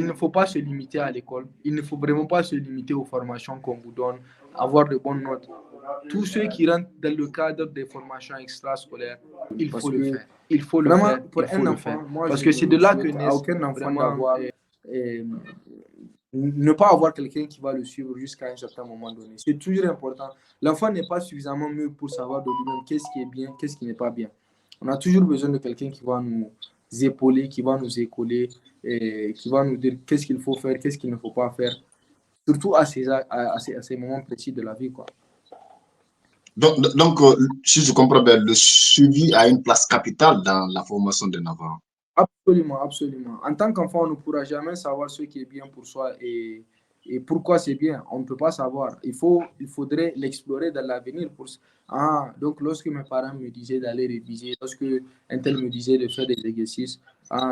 ne faut pas se limiter à l'école. Il ne faut vraiment pas se limiter aux formations qu'on vous donne, avoir de bonnes notes. Tous ceux qui rentrent dans le cadre des formations extrascolaires, il faut le faire. Il faut le faire. Pour un enfant, parce que c'est de là que naissent aucun enfant vraiment d'avoir ne pas avoir quelqu'un qui va le suivre jusqu'à un certain moment donné. C'est toujours important. L'enfant n'est pas suffisamment mûr pour savoir de lui-même qu'est-ce qui est bien, qu'est-ce qui n'est pas bien. On a toujours besoin de quelqu'un qui va nous épauler, qui va nous écoler, et qui va nous dire qu'est-ce qu'il faut faire, qu'est-ce qu'il ne faut pas faire, surtout à ces moments précis de la vie, quoi. Donc, si je comprends bien, le suivi a une place capitale dans la formation d'un enfant. Absolument, absolument. En tant qu'enfant, on ne pourra jamais savoir ce qui est bien pour soi et pourquoi c'est bien. On ne peut pas savoir. Il faudrait l'explorer dans l'avenir. Donc, lorsque mes parents me disaient d'aller réviser, lorsque un tel me disait de faire des exercices,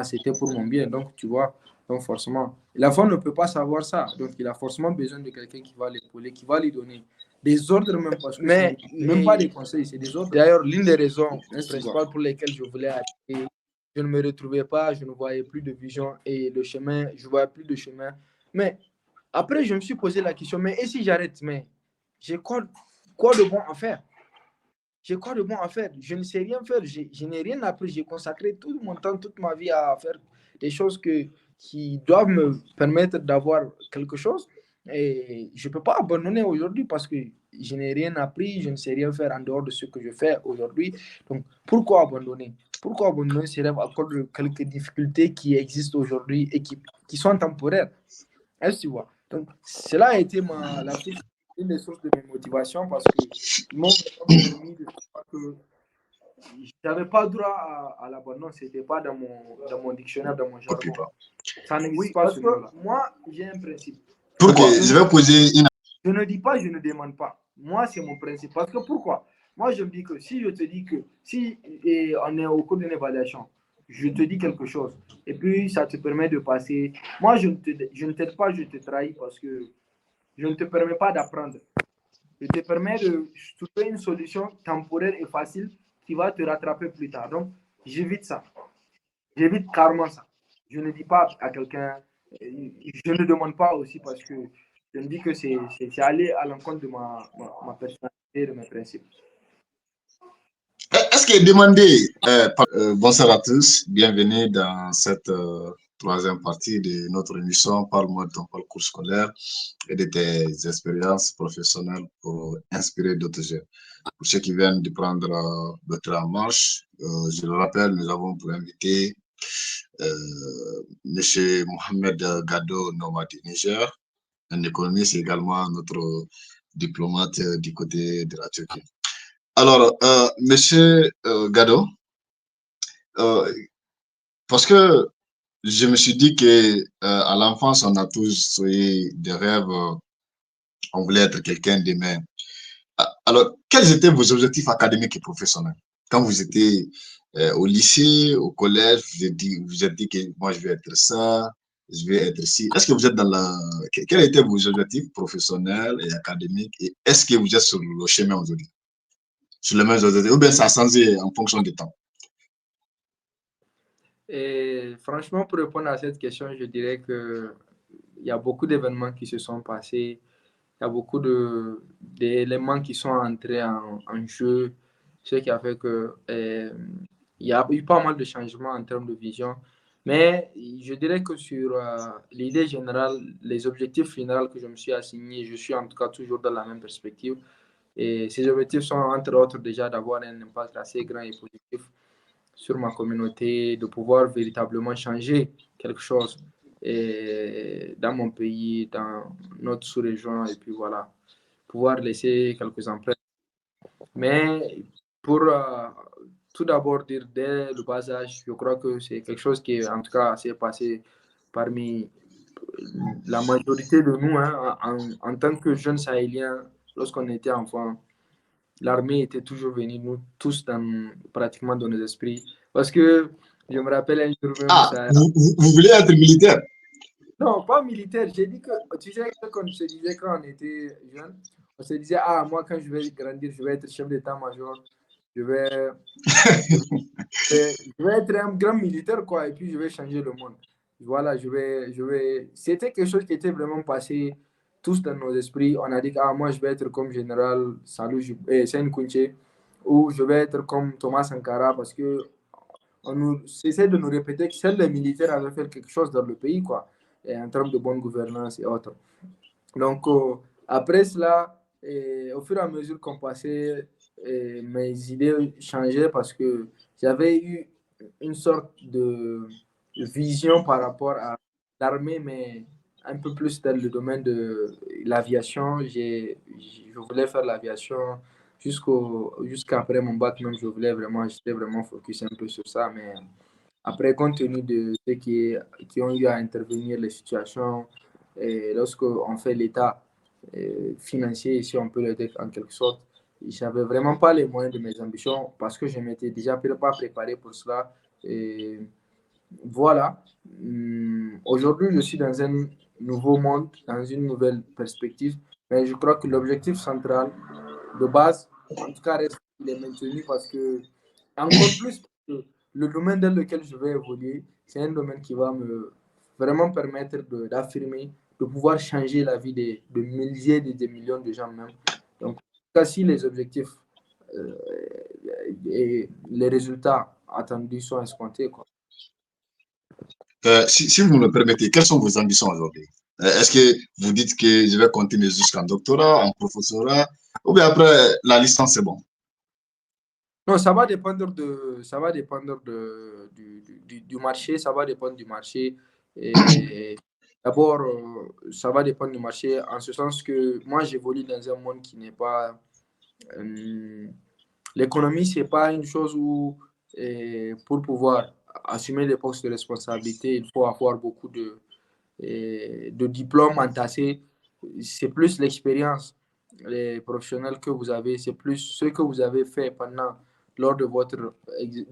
c'était pour mon bien. Donc, tu vois, donc forcément, l'enfant ne peut pas savoir ça. Donc, il a forcément besoin de quelqu'un qui va l'épauler, qui va lui donner des ordres même, parce que même pas des conseils, c'est des ordres. D'ailleurs, l'une des raisons principales pour lesquelles je voulais aller, je ne me retrouvais pas, je ne voyais plus de vision et le chemin, je ne voyais plus de chemin. Mais après, je me suis posé la question, mais et si j'arrête? Mais j'ai quoi de bon à faire? J'ai quoi de bon à faire? Je ne sais rien faire, je n'ai rien appris. J'ai consacré tout mon temps, toute ma vie à faire des choses qui doivent me permettre d'avoir quelque chose. Et je ne peux pas abandonner aujourd'hui parce que je n'ai rien appris, je ne sais rien faire en dehors de ce que je fais aujourd'hui. Donc, pourquoi abandonner? Pourquoi abandonner ces rêves à cause de quelques difficultés qui existent aujourd'hui et qui sont temporaires? Est-ce que tu vois? Donc, cela a été une des sources de mes motivations parce qu'ils m'ont permis de savoir que je n'avais pas droit à l'abandon, ce n'était pas dans mon dictionnaire, dans mon jargon. Ça n'existe pas ce mot-là. Moi, j'ai un principe. Pourquoi? Je vais poser une... Je ne dis pas, je ne demande pas. Moi, c'est mon principe. Parce que pourquoi? Moi, je me dis que si je te dis que si on est au cours d'une évaluation, je te dis quelque chose et puis ça te permet de passer. Moi, je ne t'aide pas, je te trahis parce que je ne te permets pas d'apprendre. Je te permets de trouver une solution temporaire et facile qui va te rattraper plus tard. Donc, j'évite ça. J'évite carrément ça. Je ne dis pas à quelqu'un, je ne demande pas aussi parce que je me dis que c'est aller à l'encontre de ma personnalité et de mes principes. Est-ce qu'il est demandé bonsoir à tous, bienvenue dans cette troisième partie de notre émission Parle-moi de ton parcours scolaire et de tes expériences professionnelles pour inspirer d'autres jeunes. Pour ceux qui viennent de prendre le train en marche, je le rappelle, nous avons pour invité M. Mohamed Gado Nomad du Niger, un économiste également notre diplomate du côté de la Turquie. Alors, Monsieur Gado, parce que je me suis dit que à l'enfance, on a tous eu des rêves, on voulait être quelqu'un demain. Alors, quels étaient vos objectifs académiques et professionnels? Quand vous étiez au lycée, au collège, vous êtes dit que moi, je vais être ça, je vais être ici. Est-ce que vous êtes dans la... Quels étaient vos objectifs professionnels et académiques et est-ce que vous êtes sur le chemin aujourd'hui? Sur le même aujourd'hui, ou bien ça a changé en fonction du temps? Et franchement, pour répondre à cette question, je dirais qu'il y a beaucoup d'événements qui se sont passés, il y a beaucoup d'éléments qui sont entrés en jeu, ce qui a fait que il y a eu pas mal de changements en termes de vision. Mais je dirais que sur l'idée générale, les objectifs finaux que je me suis assigné, je suis en tout cas toujours dans la même perspective. Et ces objectifs sont entre autres déjà d'avoir un impact assez grand et positif sur ma communauté, de pouvoir véritablement changer quelque chose dans mon pays, dans notre sous-région, et puis voilà, pouvoir laisser quelques empreintes. Mais pour tout d'abord dire dès le bas âge, je crois que c'est quelque chose qui, en tout cas, s'est passé parmi la majorité de nous, hein, en tant que jeunes Sahéliens, lorsqu'on était enfant. L'armée était toujours venue, nous tous, pratiquement dans nos esprits. Parce que je me rappelle un jour même. Ah, vous voulez être militaire? Non, pas militaire. J'ai dit que, tu sais, quand je te disais quand on était jeune, on se disait, ah, moi, quand je vais grandir, je vais être chef d'état-major. Je vais être un grand militaire, quoi, et puis je vais changer le monde. voilà, c'était quelque chose qui était vraiment passé tous dans nos esprits. On a dit, ah, moi, je vais être comme Général Sen Kunche, ou je vais être comme Thomas Sankara, parce que on essaie de nous répéter que seuls les militaires avaient fait quelque chose dans le pays, quoi, et en termes de bonne gouvernance et autres. Donc, après cela, au fur et à mesure qu'on passait, mes idées changeaient parce que j'avais eu une sorte de vision par rapport à l'armée, mais un peu plus dans le domaine de l'aviation. Je voulais faire l'aviation jusqu'après mon bac, même j'étais vraiment focus un peu sur ça, mais après, compte tenu de ceux qui ont eu à intervenir, les situations, et lorsqu'on fait l'état financier, si on peut le dire en quelque sorte, je n'avais vraiment pas les moyens de mes ambitions parce que je ne m'étais déjà pas préparé pour cela. Et voilà. Aujourd'hui, je suis dans un nouveau monde, dans une nouvelle perspective, mais je crois que l'objectif central de base, en tout cas, il est maintenu parce que, encore plus, que le domaine dans lequel je vais évoluer, c'est un domaine qui va me vraiment permettre d'affirmer, de pouvoir changer la vie de milliers, de millions de gens même. Donc, si les objectifs et les résultats attendus sont escomptés, quoi. Si vous me le permettez, quelles sont vos ambitions aujourd'hui? Est-ce que vous dites que je vais continuer jusqu'en doctorat, en professorat, ou bien après la licence, c'est bon? Non, ça va dépendre du marché, ça va dépendre du marché. Et d'abord, ça va dépendre du marché en ce sens que moi, j'évolue dans un monde qui n'est pas... l'économie, c'est pas une chose où, pour pouvoir assumer des postes de responsabilité, il faut avoir beaucoup de diplômes entassés. C'est plus l'expérience, les professionnels que vous avez, c'est plus ce que vous avez fait pendant, lors de votre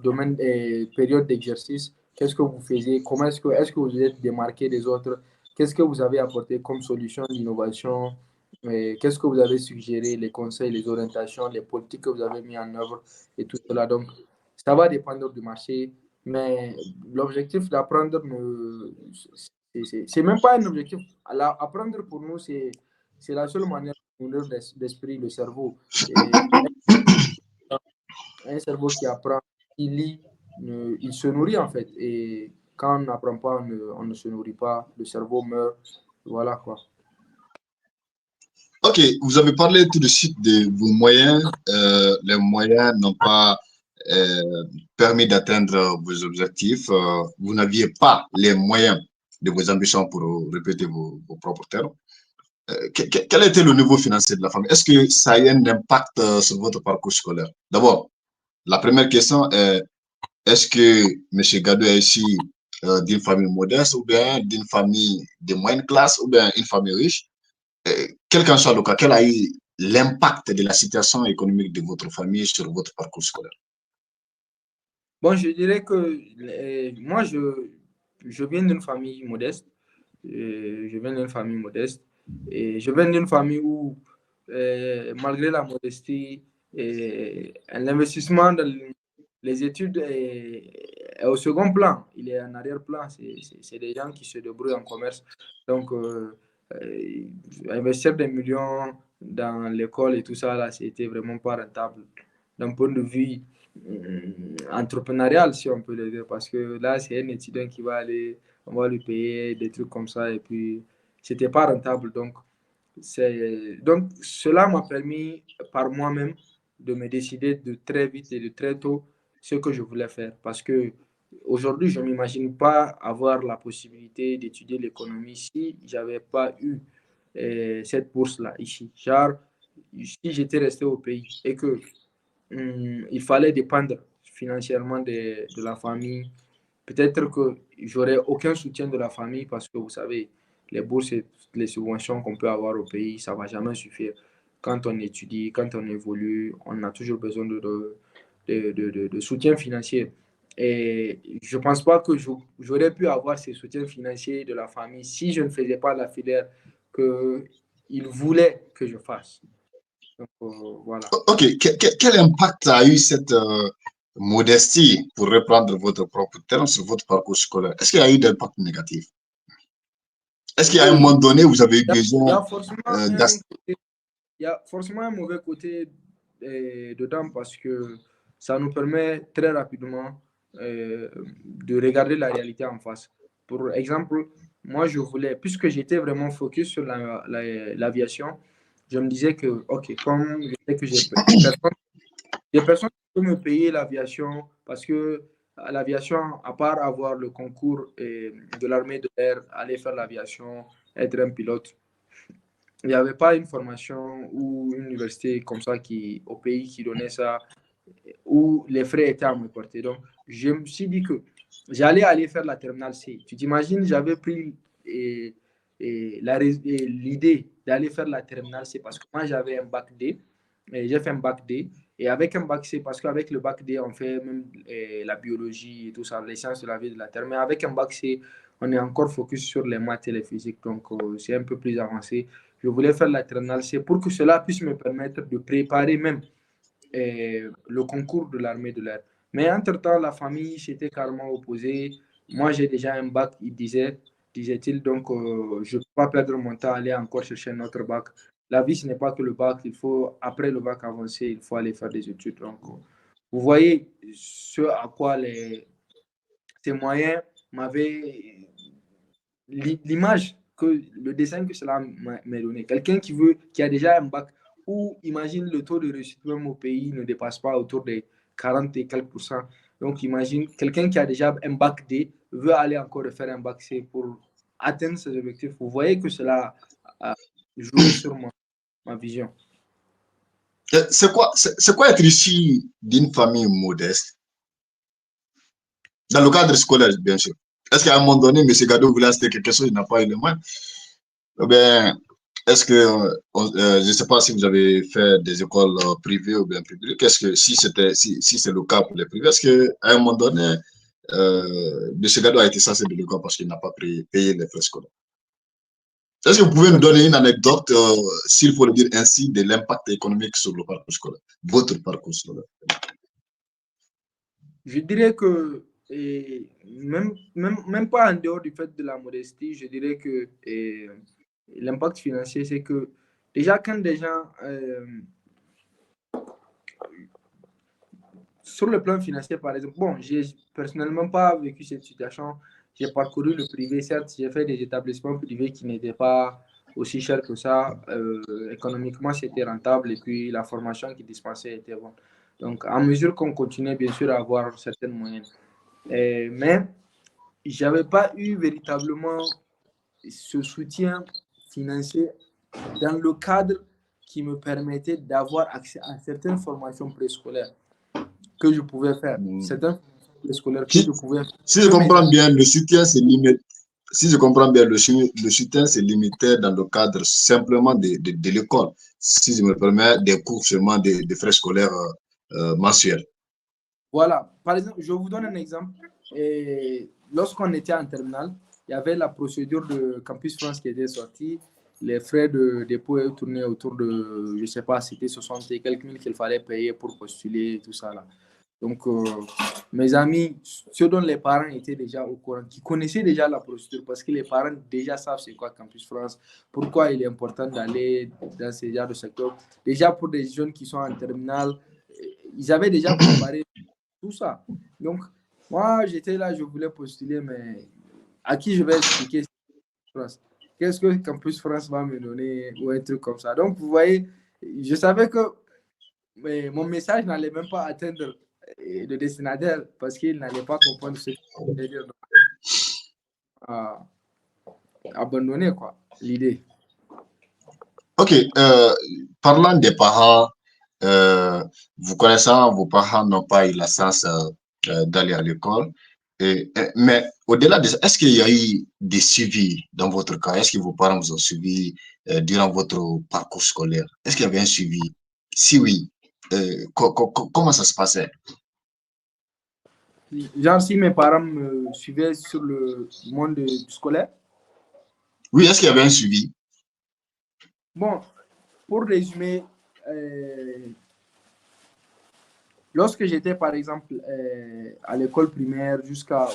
domaine et période d'exercice. Qu'est-ce que vous faisiez? Comment est-ce que vous êtes démarqué des autres? Qu'est-ce que vous avez apporté comme solution d'innovation? Qu'est-ce que vous avez suggéré, les conseils, les orientations, les politiques que vous avez mis en œuvre et tout cela. Donc, ça va dépendre du marché, mais l'objectif d'apprendre, c'est même pas un objectif. Apprendre pour nous, c'est la seule manière de nourrir l'esprit, le cerveau. Et un cerveau qui apprend, il lit, il se nourrit en fait. Et quand on n'apprend pas, on ne se nourrit pas, le cerveau meurt. Voilà quoi. Ok, vous avez parlé tout de suite de vos moyens. Les moyens n'ont pas permis d'atteindre vos objectifs. Vous n'aviez pas les moyens de vos ambitions, pour répéter vos propres termes. Quel était le niveau financier de la famille? Est-ce que ça a eu un impact sur votre parcours scolaire? D'abord, la première question est, est-ce que M. Gadou est issu d'une famille modeste, ou bien d'une famille de moyenne classe, ou bien une famille riche? Quel qu'en soit le cas, quel a eu l'impact de la situation économique de votre famille sur votre parcours scolaire? Bon, je dirais que moi, je viens d'une famille modeste. Je viens d'une famille modeste. Et je viens d'une famille où, malgré la modestie, l'investissement dans les études est au second plan. Il est en arrière-plan. C'est des gens qui se débrouillent en commerce. Donc, investir des millions dans l'école et tout ça, là, c'était vraiment pas rentable d'un point de vue entrepreneurial, si on peut le dire, parce que là, c'est un étudiant qui va aller, on va lui payer des trucs comme ça, et puis c'était pas rentable. Donc cela m'a permis par moi-même de me décider de très vite et de très tôt ce que je voulais faire, parce que aujourd'hui, je ne m'imagine pas avoir la possibilité d'étudier l'économie si j'avais pas eu cette bourse-là ici. Genre, si j'étais resté au pays et que il fallait dépendre financièrement de la famille. Peut-être que j'aurais aucun soutien de la famille parce que vous savez, les bourses et les subventions qu'on peut avoir au pays, ça ne va jamais suffire. Quand on étudie, quand on évolue, on a toujours besoin de soutien financier. Et je ne pense pas que j'aurais pu avoir ces soutiens financiers de la famille si je ne faisais pas la filière qu'ils voulaient que je fasse. Donc, voilà. Ok, quel impact a eu modestie, pour reprendre votre propre terme, sur votre parcours scolaire? Est-ce qu'il y a eu d'impact négatif? Est-ce qu'à un moment donné, vous avez eu Il y besoin a forcément il y a forcément un mauvais côté dedans parce que ça nous permet très rapidement de regarder la réalité en face. Pour exemple, moi, je voulais, puisque j'étais vraiment focus sur l'aviation, je me disais que, OK, comme je sais que j'ai personne qui peut me payer l'aviation parce que l'aviation, à part avoir le concours de l'armée de l'air, aller faire l'aviation, être un pilote, il n'y avait pas une formation ou une université comme ça au pays qui donnait ça, où les frais étaient à me porter. Donc, je me suis dit que j'allais aller faire la terminale C. Tu t'imagines, j'avais pris l'idée d'aller faire la terminale C parce que moi, j'avais un bac D. Et j'ai fait un bac D. Et avec un bac C, parce qu'avec le bac D, on fait même la biologie et tout ça, les sciences de la vie de la terre. Mais avec un bac C, on est encore focus sur les maths et les physiques. Donc, c'est un peu plus avancé. Je voulais faire la terminale C pour que cela puisse me permettre de préparer même le concours de l'armée de l'air. Mais entre-temps, la famille s'était carrément opposée. Moi, j'ai déjà un bac, disait-il, donc je ne peux pas perdre mon temps à aller encore chercher un autre bac. La vie, ce n'est pas que le bac, il faut, après le bac avancé, il faut aller faire des études. Donc, vous voyez ce à quoi ces moyens m'avaient l'image, le dessin que cela m'a donné. Quelqu'un qui a déjà un bac, ou imagine le taux de réussite même au pays ne dépasse pas autour des 40 et quelques pourcents. Donc imagine quelqu'un qui a déjà un bac D veut aller encore faire un bac C pour atteindre ses objectifs. Vous voyez que cela a joué sur ma vision. c'est quoi être issu d'une famille modeste? Dans le cadre scolaire, bien sûr. Est-ce qu'à un moment donné, M. Gado voulait acheter quelque chose, il n'a pas eu le moyen? Ou bien, est-ce que, je ne sais pas si vous avez fait des écoles privées ou bien publiques, est-ce que si c'est le cas pour les privés, est-ce qu'à un moment donné, M. Gado a été censé de l'école parce qu'il n'a pas payé les frais scolaires? Est-ce que vous pouvez nous donner une anecdote, s'il faut le dire ainsi, de l'impact économique sur le parcours scolaire, votre parcours scolaire? Je dirais que même pas en dehors du fait de la modestie, je dirais que l'impact financier, c'est que déjà quand des gens sur le plan financier, par exemple, bon, j'ai personnellement pas vécu cette situation. J'ai parcouru le privé, certes, j'ai fait des établissements privés qui n'étaient pas aussi chers que ça. Économiquement, c'était rentable et puis la formation qui dispensait était bonne. Donc, à mesure qu'on continuait, bien sûr, à avoir certaines moyennes. Mais j'avais pas eu véritablement ce soutien financier dans le cadre qui me permettait d'avoir accès à certaines formations préscolaires que je pouvais faire, certaines formations préscolaires que je pouvais faire. Si je comprends bien, le soutien se limite. Si je comprends bien, le soutien se limitait dans le cadre simplement de l'école. Si je me permets, des cours seulement des frais scolaires mensuels. Voilà. Par exemple, je vous donne un exemple. Lorsqu'on était en terminale, il y avait la procédure de Campus France qui était sortie. Les frais de dépôt tournaient autour de, je ne sais pas, c'était 60 et quelques mille qu'il fallait payer pour postuler, tout ça là. Donc, mes amis, ceux dont les parents étaient déjà au courant, qui connaissaient déjà la procédure, parce que les parents déjà savent c'est quoi Campus France, pourquoi il est important d'aller dans ces genres de secteurs. Déjà pour des jeunes qui sont en terminale, ils avaient déjà préparé tout ça. Donc, moi, j'étais là, je voulais postuler, mais à qui je vais expliquer France? Qu'est-ce que Campus France va me donner ou un truc comme ça? Donc, vous voyez, je savais que mon message n'allait même pas atteindre le destinataire parce qu'il n'allait pas comprendre ce que je voulais dire. Abandonner, quoi, l'idée. Ok, parlant des parents, vous connaissant, vos parents n'ont pas eu la chance d'aller à l'école. Mais au-delà de ça, est-ce qu'il y a eu des suivis dans votre cas? Est-ce que vos parents vous ont suivi durant votre parcours scolaire? Est-ce qu'il y avait un suivi? Si oui, comment ça se passait? Genre, si mes parents me suivaient sur le monde scolaire. Oui, est-ce qu'il y avait un suivi? Bon, pour résumer, lorsque j'étais, par exemple, à l'école primaire jusqu'à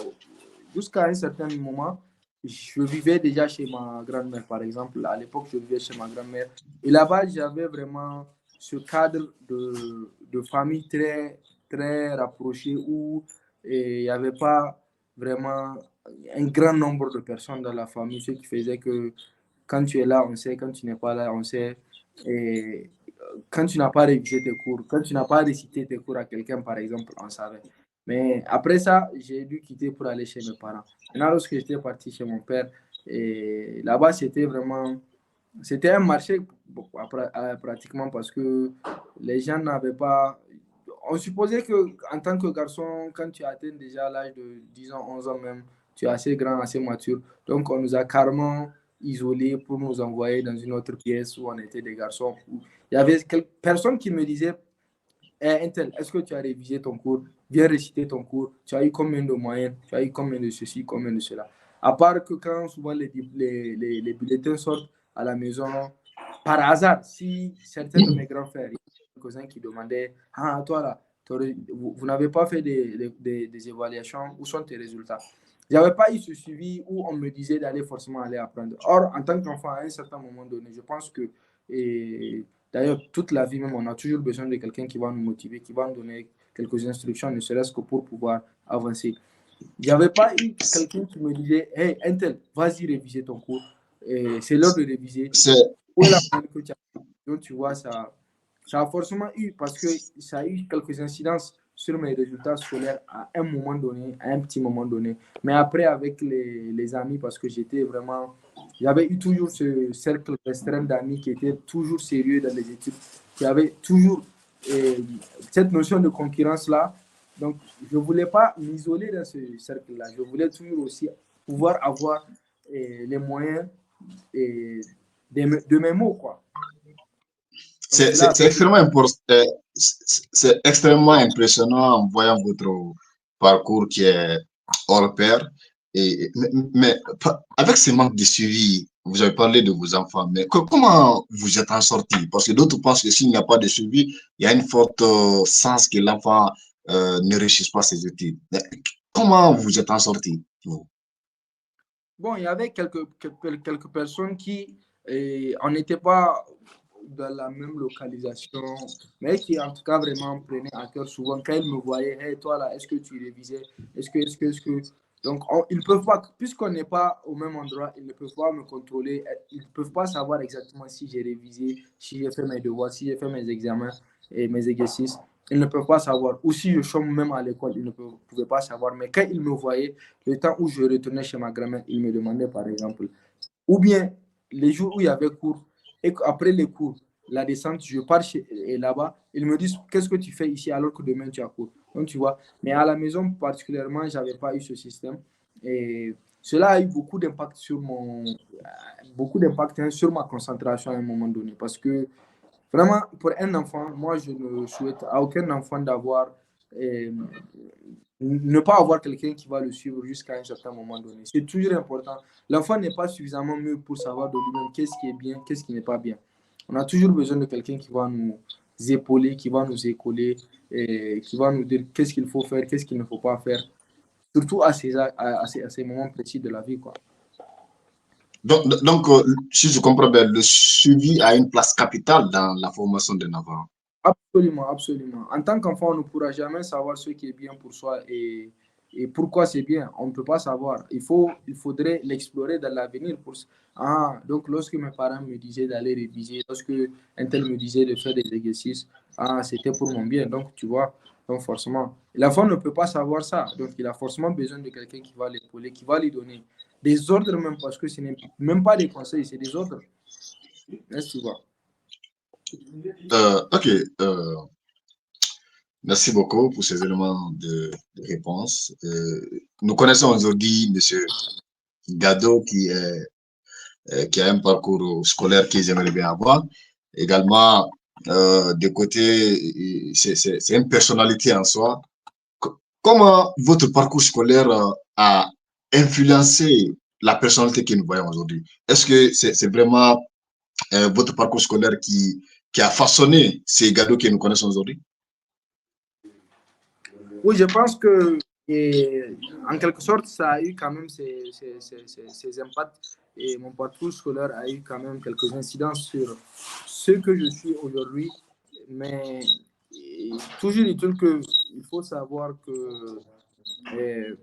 un certain moment, je vivais déjà chez ma grand-mère, par exemple. À l'époque, je vivais chez ma grand-mère. Et là-bas, j'avais vraiment ce cadre de famille très, très rapproché où il n'y avait pas vraiment un grand nombre de personnes dans la famille, ce qui faisait que quand tu es là, on sait, quand tu n'es pas là, on sait. Et quand tu n'as pas révisé tes cours, quand tu n'as pas récité tes cours à quelqu'un, par exemple, on savait. Mais après ça, j'ai dû quitter pour aller chez mes parents. Maintenant, lorsque j'étais parti chez mon père, et là-bas, c'était vraiment, c'était un marché pratiquement parce que les gens n'avaient pas, on supposait que en tant que garçon, quand tu atteins déjà l'âge de 10 ans, 11 ans même, tu es assez grand, assez mature. Donc, on nous a carrément isolés pour nous envoyer dans une autre pièce où on était des garçons. Il y avait quelques personnes qui me disaient, eh, Intel, est-ce que tu as révisé ton cours? Viens réciter ton cours. Tu as eu combien de moyens? Tu as eu combien de ceci, combien de cela? À part que quand souvent les bulletins sortent à la maison, par hasard, si certains de mes grands frères, quelques-uns qui demandaient, ah, toi là, vous n'avez pas fait des évaluations, où sont tes résultats? Il n'y avait pas eu ce suivi où on me disait d'aller forcément aller apprendre. Or, en tant qu'enfant, à un certain moment donné, je pense que, et d'ailleurs, toute la vie même, on a toujours besoin de quelqu'un qui va nous motiver, qui va nous donner quelques instructions, ne serait-ce que pour pouvoir avancer. Il n'y avait pas eu quelqu'un qui me disait, hey, Intel, vas-y réviser ton cours. C'est l'heure de réviser. C'est Où est la moyenne que tu as? Donc, tu vois, ça a forcément eu, parce que ça a eu quelques incidences sur mes résultats scolaires à un moment donné, à un petit moment donné. Mais après, avec les amis, parce que j'étais vraiment. J'avais eu toujours ce cercle restreint d'amis qui étaient toujours sérieux dans les études, qui avaient toujours euh, cette notion de concurrence-là. Donc, je ne voulais pas m'isoler dans ce cercle-là. Je voulais toujours aussi pouvoir avoir les moyens de mes mots, quoi. Donc, cela a fait que... extrêmement important. C'est extrêmement impressionnant en voyant votre parcours qui est hors pair. Mais avec ce manque de suivi, vous avez parlé de vos enfants, mais comment vous êtes en sorti? Parce que d'autres pensent que s'il n'y a pas de suivi, il y a une forte chance que l'enfant ne réussisse pas ses études. Mais comment vous êtes en sorti? Bon, il y avait quelques personnes qui, on n'était pas dans la même localisation, mais qui en tout cas vraiment prenaient à cœur souvent quand ils me voyaient, hey, toi là, est-ce que tu révisais? Est-ce que... Donc, ils ne peuvent pas, puisqu'on n'est pas au même endroit, ils ne peuvent pas me contrôler, ils ne peuvent pas savoir exactement si j'ai révisé, si j'ai fait mes devoirs, si j'ai fait mes examens et mes exercices. Ils ne peuvent pas savoir. Ou si je chôme même à l'école, ils ne pouvaient pas savoir. Mais quand ils me voyaient, le temps où je retournais chez ma grand-mère, ils me demandaient par exemple, ou bien les jours où il y avait cours, et après les cours, la descente, je pars là-bas, ils me disent, qu'est-ce que tu fais ici alors que demain tu as cours? Donc tu vois, mais à la maison particulièrement, je n'avais pas eu ce système. Et cela a eu beaucoup d'impact hein, sur ma concentration à un moment donné. Parce que vraiment, pour un enfant, moi, je ne souhaite à aucun enfant d'avoir euh, ne pas avoir quelqu'un qui va le suivre jusqu'à un certain moment donné. C'est toujours important. L'enfant n'est pas suffisamment mieux pour savoir de lui-même qu'est-ce qui est bien, qu'est-ce qui n'est pas bien. On a toujours besoin de quelqu'un qui va nous épauler, qui va nous écoler, et qui va nous dire qu'est-ce qu'il faut faire, qu'est-ce qu'il ne faut pas faire, surtout à ces moments précis de la vie, quoi. Si je comprends bien, le suivi a une place capitale dans la formation d'un enfant. Absolument, absolument. En tant qu'enfant, on ne pourra jamais savoir ce qui est bien pour soi et pourquoi c'est bien. On ne peut pas savoir. Il faudrait l'explorer dans l'avenir. Ah, donc, lorsque mes parents me disaient d'aller réviser, lorsque un tel me disait de faire des exercices, ah, c'était pour mon bien. Donc, tu vois, donc forcément, l'enfant ne peut pas savoir ça. Donc, il a forcément besoin de quelqu'un qui va l'épauler, qui va lui donner des ordres même, parce que ce n'est même pas des conseils, c'est des ordres. Est-ce que tu vois? Ok, merci beaucoup pour ces éléments de réponse. Nous connaissons aujourd'hui M. Gado qui a un parcours scolaire qu'ils aimeraient bien avoir. Également, de côté, c'est une personnalité en soi. Comment votre parcours scolaire a influencé la personnalité que nous voyons aujourd'hui? Est-ce que c'est vraiment votre parcours scolaire qui a façonné ces Gado que nous connaissons aujourd'hui? Oui, je pense que, en quelque sorte, ça a eu quand même ses impacts. Et mon parcours scolaire a eu quand même quelques incidences sur ce que je suis aujourd'hui. Mais toujours est-il qu'il faut savoir que euh,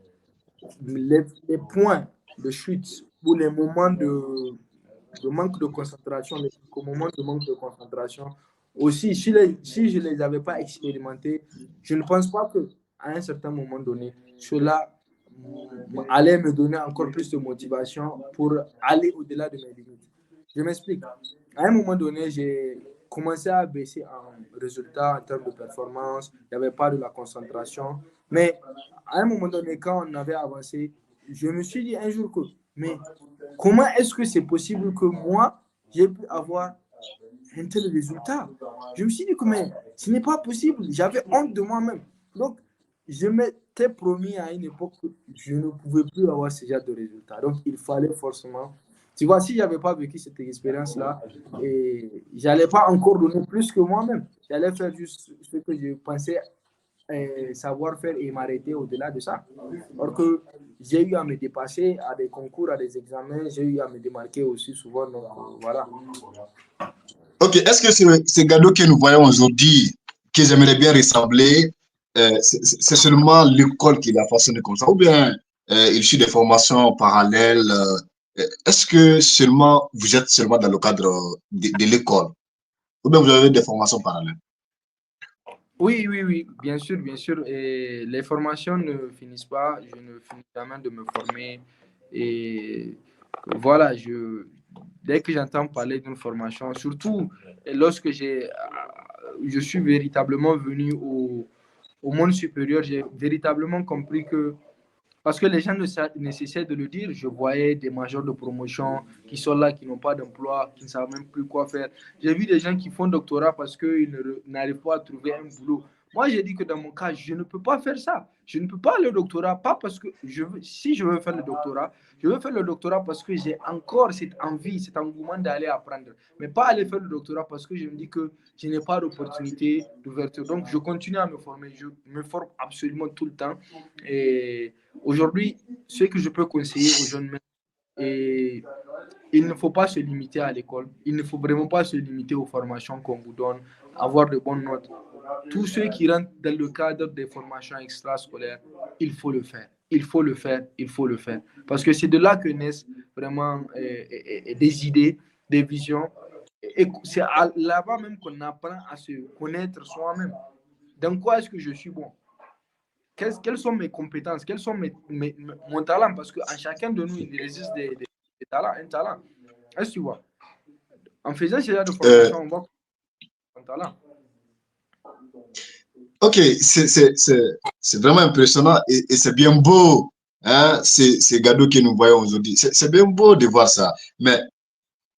les points de chute ou les moments de manque de concentration, les moments de manque de concentration, aussi, si je ne les avais pas expérimentés, je ne pense pas qu'à un certain moment donné, cela allait me donner encore plus de motivation pour aller au-delà de mes limites. Je m'explique. À un moment donné, j'ai commencé à baisser en résultats, en termes de performance. Il n'y avait pas de la concentration. Mais à un moment donné, quand on avait avancé, je me suis dit un jour que, mais comment est-ce que c'est possible que moi, j'ai pu avoir un tel résultat? Je me suis dit que, mais ce n'est pas possible. J'avais honte de moi-même. Donc, je m'étais promis à une époque que je ne pouvais plus avoir ce genre de résultats. Donc, il fallait forcément. Tu vois, si je n'avais pas vécu cette expérience-là, et je n'allais pas encore donner plus que moi-même. J'allais faire juste ce que je pensais savoir faire et m'arrêter au-delà de ça. Alors que j'ai eu à me dépasser à des concours, à des examens, j'ai eu à me démarquer aussi souvent. Donc, voilà. Ok, est-ce que ce Gado que nous voyons aujourd'hui, que j'aimerais bien ressembler, c'est seulement l'école qui l'a façonné comme ça, ou bien il suit des formations parallèles? Est-ce que seulement vous êtes seulement dans le cadre de l'école, ou bien vous avez des formations parallèles? Oui, oui, oui, bien sûr, bien sûr. Et les formations ne finissent pas. Je ne finis jamais de me former. Et voilà, dès que j'entends parler d'une formation, surtout lorsque je suis véritablement venu au monde supérieur, j'ai véritablement compris que parce que les gens ne cessaient de le dire. Je voyais des majors de promotion qui sont là, qui n'ont pas d'emploi, qui ne savent même plus quoi faire. J'ai vu des gens qui font doctorat parce qu'ils n'arrivent pas à trouver un boulot. Moi, j'ai dit que dans mon cas, je ne peux pas faire ça. Je ne peux pas aller au doctorat, pas parce que si je veux faire le doctorat, je veux faire le doctorat parce que j'ai encore cette envie, cet engouement d'aller apprendre. Mais pas aller faire le doctorat parce que je me dis que je n'ai pas d'opportunité, d'ouverture. Donc, je continue à me former. Je me forme absolument tout le temps. Et aujourd'hui, ce que je peux conseiller aux jeunes, et il ne faut pas se limiter à l'école. Il ne faut vraiment pas se limiter aux formations qu'on vous donne, avoir de bonnes notes. Tous ceux qui rentrent dans le cadre des formations extrascolaires, il faut le faire. Il faut le faire, il faut le faire. Parce que c'est de là que naissent vraiment des idées, des visions. Et c'est là-bas même qu'on apprend à se connaître soi-même. Dans quoi est-ce que je suis bon? Quelles sont mes compétences, quels sont mon talent, parce qu'en chacun de nous, il existe des talents, un talent. Est-ce que tu vois? En faisant ce genre de formation, on voit un talent. Ok, c'est vraiment impressionnant et c'est bien beau, hein, ces Gado que nous voyons aujourd'hui. C'est bien beau de voir ça, mais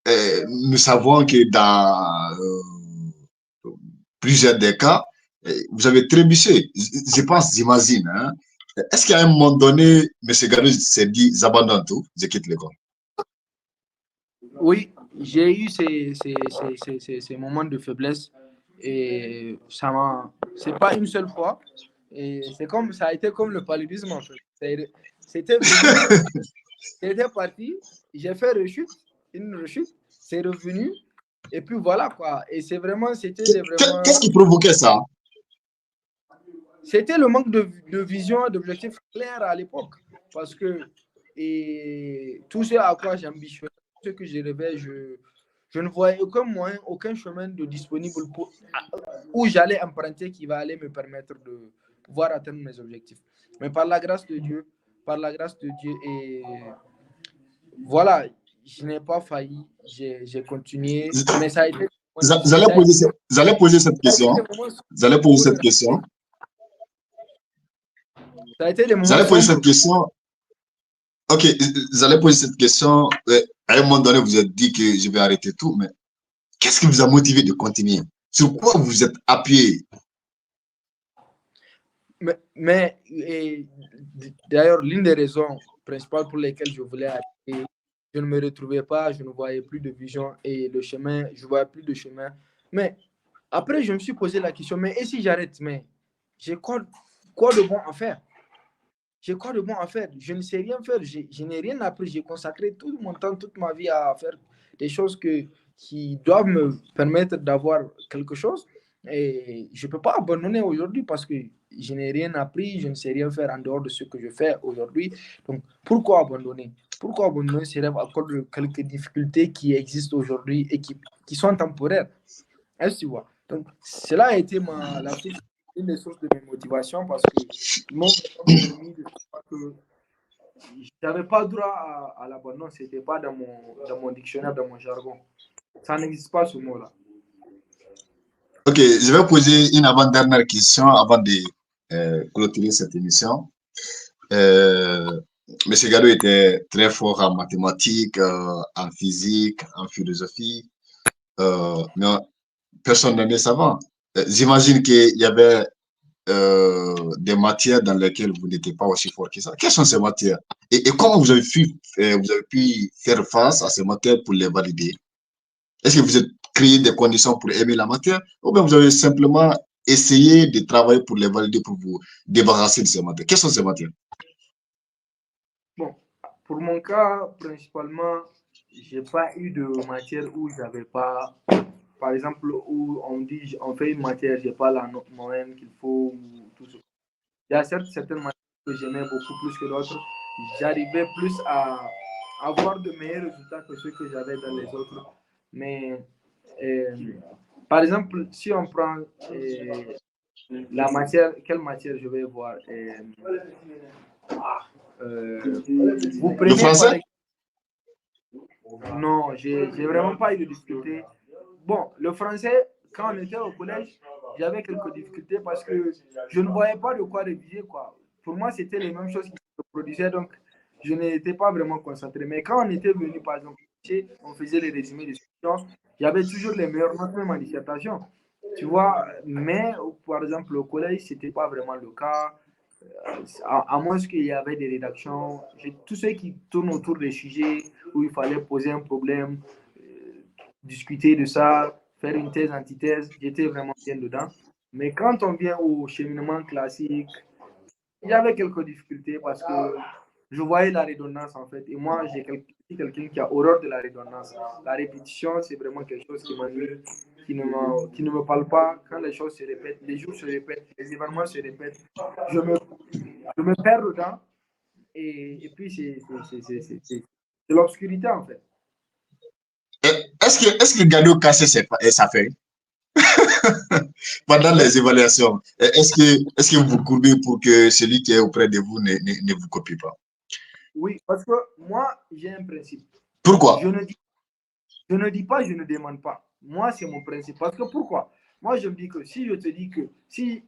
nous savons que dans plusieurs des cas, vous avez trébuché. Je pense, j'imagine. Hein. Est-ce qu'à un moment donné, M. Gado s'est dit, j'abandonne tout, je quitte l'école? Oui, j'ai eu ces moments de faiblesse et ça m'a. C'est pas une seule fois. Et ça a été comme le paludisme en fait. C'était venu, c'était parti, j'ai fait une rechute, c'est revenu, et puis voilà quoi. Et Qu'est-ce qui provoquait ça? C'était le manque de vision, d'objectifs clairs à l'époque. Parce que tout ce à quoi j'ambitionnais, ce que je rêvais, je ne voyais aucun moyen, aucun chemin de disponible où j'allais emprunter qui va aller me permettre de pouvoir atteindre mes objectifs. Mais par la grâce de Dieu, et voilà, je n'ai pas failli, j'ai continué, mais ça a été Vous allez poser cette question. Vous allez poser cette question. Ça a été des Vous moments allez poser sombres. cette question. Ok, vous allez poser cette question. À un moment donné, vous vous êtes dit que je vais arrêter tout, mais qu'est-ce qui vous a motivé de continuer? Sur quoi vous vous êtes appuyé? Mais d'ailleurs, l'une des raisons principales pour lesquelles je voulais arrêter, je ne me retrouvais pas, je ne voyais plus de vision et le chemin, je ne voyais plus de chemin. Mais après, je me suis posé la question, mais et si j'arrête, mais j'ai quoi de bon à faire? J'ai quoi de bon à faire? Je ne sais rien faire. Je n'ai rien appris. J'ai consacré tout mon temps, toute ma vie à faire des choses qui doivent me permettre d'avoir quelque chose. Et je ne peux pas abandonner aujourd'hui parce que je n'ai rien appris, je ne sais rien faire en dehors de ce que je fais aujourd'hui. Donc, pourquoi abandonner? Pourquoi abandonner ces rêves à cause de quelques difficultés qui existent aujourd'hui et qui sont temporaires? Est-ce que tu vois? Donc, cela a été une des sources de mes motivations parce qu'ils m'ont permis de savoir que je n'avais pas droit à l'abandon. Ce n'était pas dans mon dictionnaire, dans mon jargon. Ça n'existe pas ce mot-là. Ok, je vais poser une avant-dernière question avant de clôturer cette émission. Monsieur Gado était très fort en mathématiques, en physique, en philosophie, mais personne n'en est savant. J'imagine qu'il y avait des matières dans lesquelles vous n'étiez pas aussi fort que ça. Quelles sont ces matières? Et comment vous avez pu faire face à ces matières pour les valider? Est-ce que vous avez créé des conditions pour aimer la matière ou bien vous avez simplement essayé de travailler pour les valider, pour vous débarrasser de ces matières? Quelles sont ces matières? Bon, pour mon cas, principalement, je n'ai pas eu de matière où j'avais pas, par exemple, où on dit on fait une matière, je n'ai pas la note moyenne qu'il faut, ou tout ça. Il y a certaines matières que j'aimais beaucoup plus que d'autres. J'arrivais plus à avoir de meilleurs résultats que ceux que j'avais dans les autres. Mais, par exemple, si on prend la matière, quelle matière je vais voir? Vous Le prenez français? Non, j'ai vraiment pas eu de difficulté. Bon, le français, quand on était au collège, j'avais quelques difficultés parce que je ne voyais pas de quoi réviser, quoi. Pour moi, c'était les mêmes choses qui se produisaient, donc je n'étais pas vraiment concentré. Mais quand on était venu, par exemple, on faisait les résumés des questions, j'avais toujours les meilleures notes, même en dissertation. Tu vois, mais par exemple, au collège, ce n'était pas vraiment le cas. À moins qu'il y avait des rédactions, tout ce qui tourne autour des sujets où il fallait poser un problème, discuter de ça, faire une thèse, antithèse, j'étais vraiment bien dedans. Mais quand on vient au cheminement classique, il y avait quelques difficultés parce que je voyais la redondance en fait. Et moi, j'ai quelqu'un qui a horreur de la redondance. La répétition, c'est vraiment quelque chose qui m'ennuie, qui ne me parle pas. Quand les choses se répètent, les jours se répètent, les événements se répètent, je me, je me perds dedans. Et puis, c'est l'obscurité en fait. Est-ce que Gado cassait sa feuille pendant les évaluations? Est-ce que vous vous courbez pour que celui qui est auprès de vous ne vous copie pas? Oui, parce que moi, j'ai un principe. Pourquoi? Je ne dis pas, je ne demande pas. Moi, c'est mon principe. Parce que pourquoi? Moi, je me dis que si je te dis que si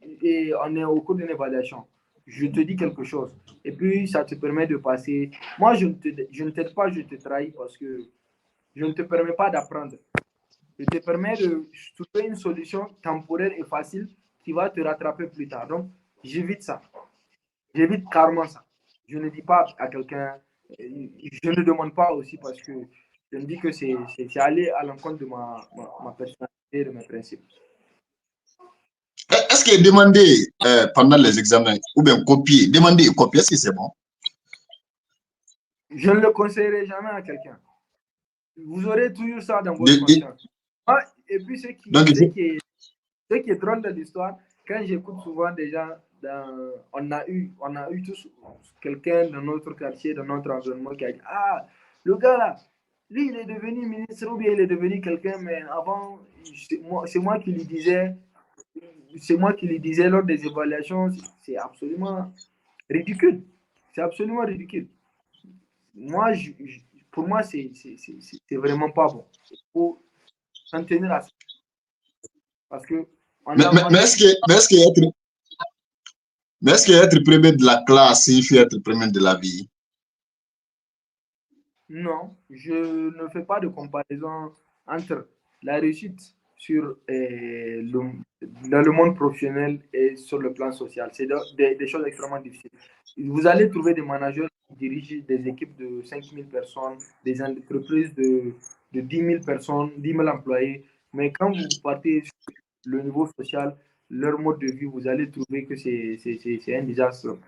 on est au cours d'une évaluation, je te dis quelque chose et puis ça te permet de passer. Moi, je ne t'aide pas, je te trahis parce que je ne te permets pas d'apprendre. Je te permets de trouver une solution temporaire et facile qui va te rattraper plus tard. Donc, j'évite ça. J'évite carrément ça. Je ne dis pas à quelqu'un, je ne demande pas aussi parce que je me dis que c'est aller à l'encontre de ma personnalité, de mes principes. Est-ce que demander pendant les examens ou bien copier, demander et copier, est-ce que c'est bon? Je ne le conseillerais jamais à quelqu'un. Vous aurez toujours ça dans votre conscience. Et puis, ce qui est drôle de l'histoire, quand j'écoute souvent des gens, on a eu tous quelqu'un dans notre quartier, dans notre environnement qui a dit ah, le gars là, lui il est devenu ministre ou bien il est devenu quelqu'un, mais avant, c'est moi qui lui disais, lors des évaluations, c'est absolument ridicule. C'est absolument ridicule. Moi, pour moi, c'est vraiment pas bon. Il faut s'en tenir à ça. Parce que Mais est-ce que être premier de la classe signifie être premier de la vie? Non, je ne fais pas de comparaison entre la réussite dans le monde professionnel et sur le plan social. C'est des choses extrêmement difficiles. Vous allez trouver des managers qui dirigent des équipes de 5000 personnes, des entreprises de 10 000 personnes, 10 000 employés. Mais quand vous partez sur le niveau social, leur mode de vie, vous allez trouver que c'est un désastre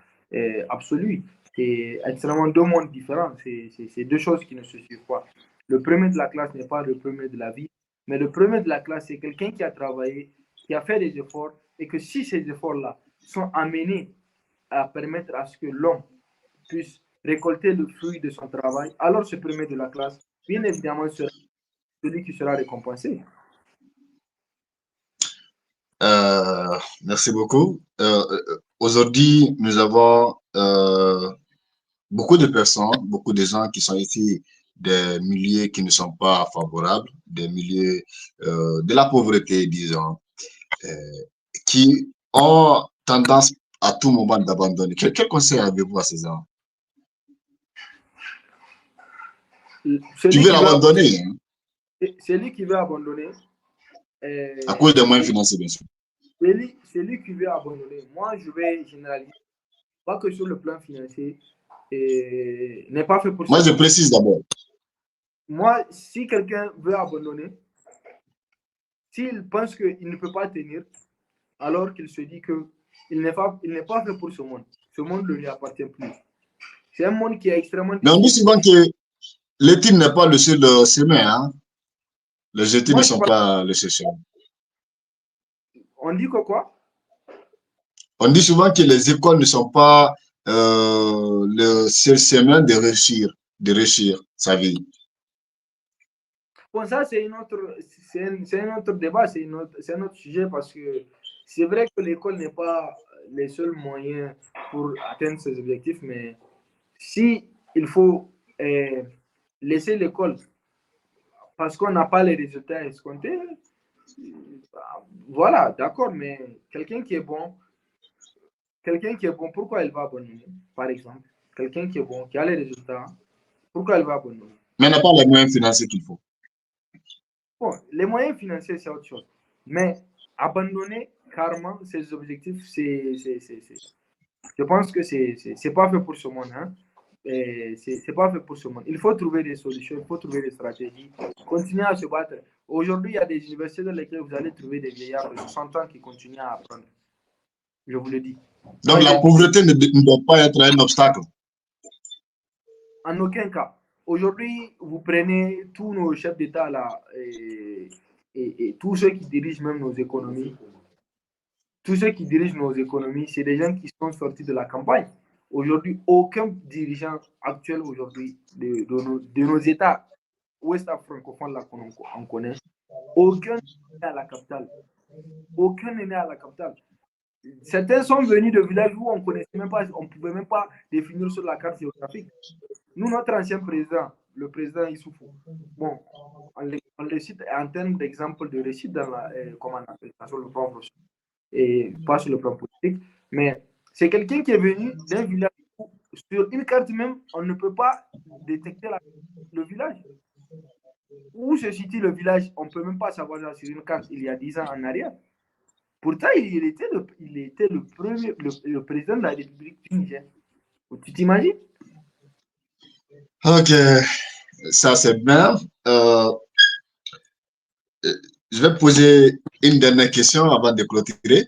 absolu. C'est extrêmement deux mondes différents. C'est deux choses qui ne se suivent pas. Le premier de la classe n'est pas le premier de la vie, mais le premier de la classe, c'est quelqu'un qui a travaillé, qui a fait des efforts, et que si ces efforts-là sont amenés à permettre à ce que l'homme puisse récolter le fruit de son travail, alors ce premier de la classe, bien évidemment, sera celui qui sera récompensé. Merci beaucoup. Aujourd'hui, nous avons beaucoup de personnes, beaucoup de gens qui sont ici des milieux qui ne sont pas favorables, des milieux de la pauvreté, disons, qui ont tendance à tout moment d'abandonner. Quel conseil avez-vous à ces gens? Tu veux l'abandonner, hein? Celui qui veut abandonner. À cause des moyens financiers, bien sûr. Celui qui veut abandonner, moi je vais généraliser, pas que sur le plan financier, n'est pas fait pour ça. Moi, je précise d'abord. Moi, si quelqu'un veut abandonner, s'il pense qu'il ne peut pas tenir, alors qu'il se dit qu'il n'est pas fait pour ce monde. Ce monde ne lui appartient plus. C'est un monde qui est extrêmement difficile. Mais on dit souvent que l'éthique n'est pas le seul chemin. Hein? Les études ne sont pas le seul chemin. On dit quoi? On dit souvent que les écoles ne sont pas le seul chemin de réussir sa vie. Bon, ça, c'est un autre débat, c'est un autre sujet, parce que c'est vrai que l'école n'est pas les seuls moyens pour atteindre ses objectifs, mais si il faut laisser l'école parce qu'on n'a pas les résultats escomptés, voilà, d'accord, mais quelqu'un qui est bon, pourquoi il va abandonner, par exemple? Quelqu'un qui est bon, qui a les résultats, pourquoi il va abandonner? Mais il n'a pas les moyens financiers qu'il faut. Bon, les moyens financiers, c'est autre chose. Mais abandonner carrément ses objectifs, je pense que c'est pas fait pour ce monde. Hein? C'est pas fait pour ce monde. Il faut trouver des solutions, il faut trouver des stratégies, continuer à se battre. Aujourd'hui, il y a des universités dans lesquelles vous allez trouver des vieillards de 60 ans qui continuent à apprendre. Je vous le dis. Donc, la pauvreté ne doit pas être un obstacle. En aucun cas. Aujourd'hui, vous prenez tous nos chefs d'État là et tous ceux qui dirigent même nos économies. Tous ceux qui dirigent nos économies, c'est des gens qui sont sortis de la campagne. Aujourd'hui, aucun dirigeant actuel aujourd'hui de nos États ouest francophones là qu'on connaît, aucun n'est à la capitale. Aucun n'est à la capitale. Certains sont venus de villages où on connaissait même pas, on ne pouvait même pas définir sur la carte géographique. Nous, notre ancien président, le président Issoufou, bon, on le cite en termes d'exemple de réussite dans la, comment on appelle ça, sur le plan professionnel et pas sur le plan politique, mais c'est quelqu'un qui est venu d'un village où, sur une carte même, on ne peut pas détecter le village. Où se situe le village, on ne peut même pas savoir sur une carte il y a 10 ans en arrière. Pourtant, il était le président de la République du Niger. Tu t'imagines? Ok, ça c'est bien. Je vais poser une dernière question avant de clôturer.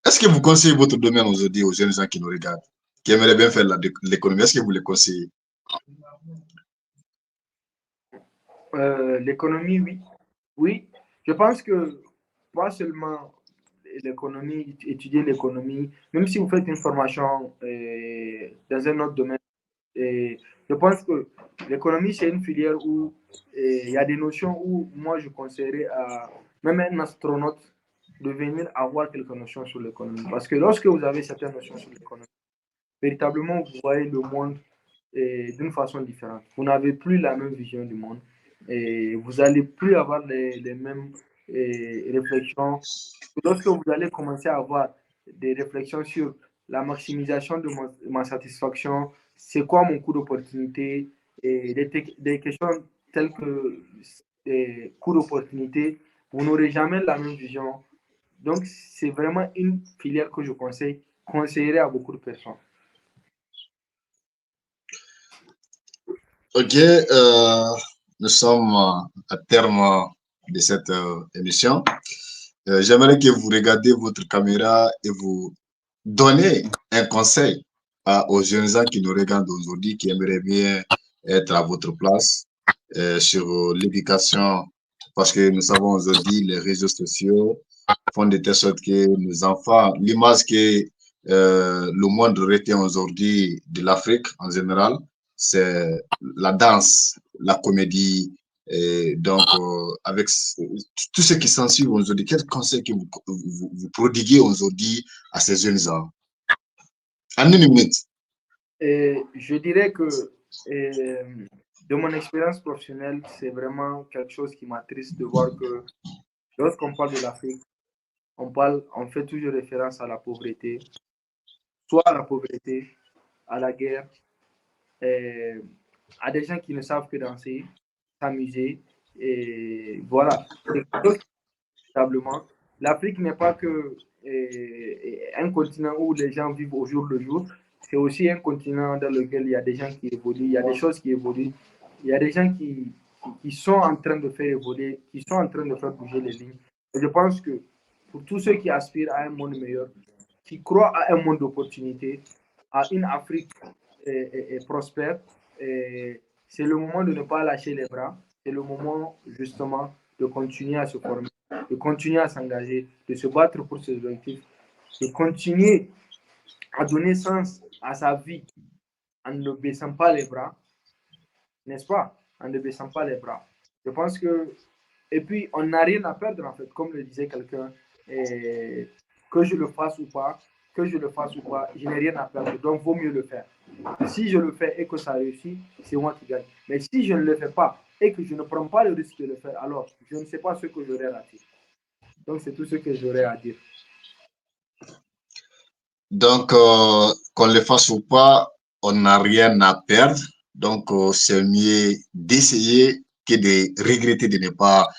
Est-ce que vous conseillez votre domaine aujourd'hui aux jeunes gens qui nous regardent, qui aimeraient bien faire l'économie? Est-ce que vous les conseillez? L'économie, oui. Oui, je pense que pas seulement l'économie, étudier l'économie, même si vous faites une formation dans un autre domaine, je pense que l'économie, c'est une filière où il y a des notions où moi je conseillerais à même un astronaute de venir avoir quelques notions sur l'économie. Parce que lorsque vous avez certaines notions sur l'économie, véritablement, vous voyez le monde d'une façon différente. Vous n'avez plus la même vision du monde et vous n'allez plus avoir les mêmes réflexions. Lorsque vous allez commencer à avoir des réflexions sur la maximisation de ma satisfaction, c'est quoi mon coût d'opportunité, et des questions telles que des coûts d'opportunité, vous n'aurez jamais la même vision. Donc, c'est vraiment une filière que je conseillerais à beaucoup de personnes. Ok, nous sommes à terme de cette émission. j'aimerais que vous regardiez votre caméra et vous donnez un conseil aux jeunes gens qui nous regardent aujourd'hui, qui aimeraient bien être à votre place sur l'éducation, parce que nous savons aujourd'hui les réseaux sociaux font de telle sorte que nos enfants, l'image que le monde retient aujourd'hui de l'Afrique en général, c'est la danse, la comédie. Et donc, avec tout ce qui s'ensuit aujourd'hui, quel conseil que vous prodiguez aujourd'hui à ces jeunes gens? En une minute. Et je dirais que de mon expérience professionnelle, c'est vraiment quelque chose qui m'attriste de voir que lorsqu'on parle de l'Afrique, on fait toujours référence à la pauvreté, soit à la pauvreté, à la guerre, à des gens qui ne savent que danser, s'amuser, et voilà. Véritablement, l'Afrique n'est pas que un continent où les gens vivent au jour le jour, c'est aussi un continent dans lequel il y a des gens qui évoluent, il y a des choses qui évoluent, il y a des gens qui sont en train de faire évoluer, qui sont en train de faire bouger les lignes. Et je pense que pour tous ceux qui aspirent à un monde meilleur, qui croient à un monde d'opportunités, à une Afrique prospère, c'est le moment de ne pas lâcher les bras, c'est le moment justement de continuer à se former, de continuer à s'engager, de se battre pour ses objectifs, de continuer à donner sens à sa vie en ne baissant pas les bras, n'est-ce pas? En ne baissant pas les bras. Je pense que, et puis on n'a rien à perdre en fait, comme le disait quelqu'un, que je le fasse ou pas, que je le fasse ou pas, je n'ai rien à perdre, donc vaut mieux le faire. Si je le fais et que ça réussit, c'est moi qui gagne. Mais si je ne le fais pas et que je ne prends pas le risque de le faire, alors je ne sais pas ce que j'aurais raté. Donc c'est tout ce que j'aurais à dire. Donc, qu'on le fasse ou pas, on n'a rien à perdre. Donc, c'est mieux d'essayer que de regretter de ne pas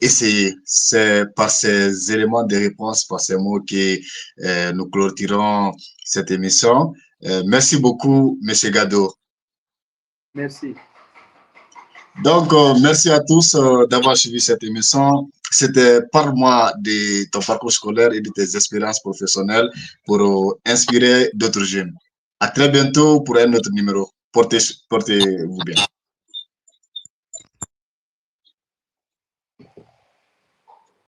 essayer. C'est par ces éléments de réponse, par ces mots que nous clôturons cette émission. Merci beaucoup, Monsieur Gado. Merci. Donc, merci à tous d'avoir suivi cette émission. C'était par moi de ton parcours scolaire et de tes expériences professionnelles pour inspirer d'autres jeunes. À très bientôt pour un autre numéro. Portez-vous bien.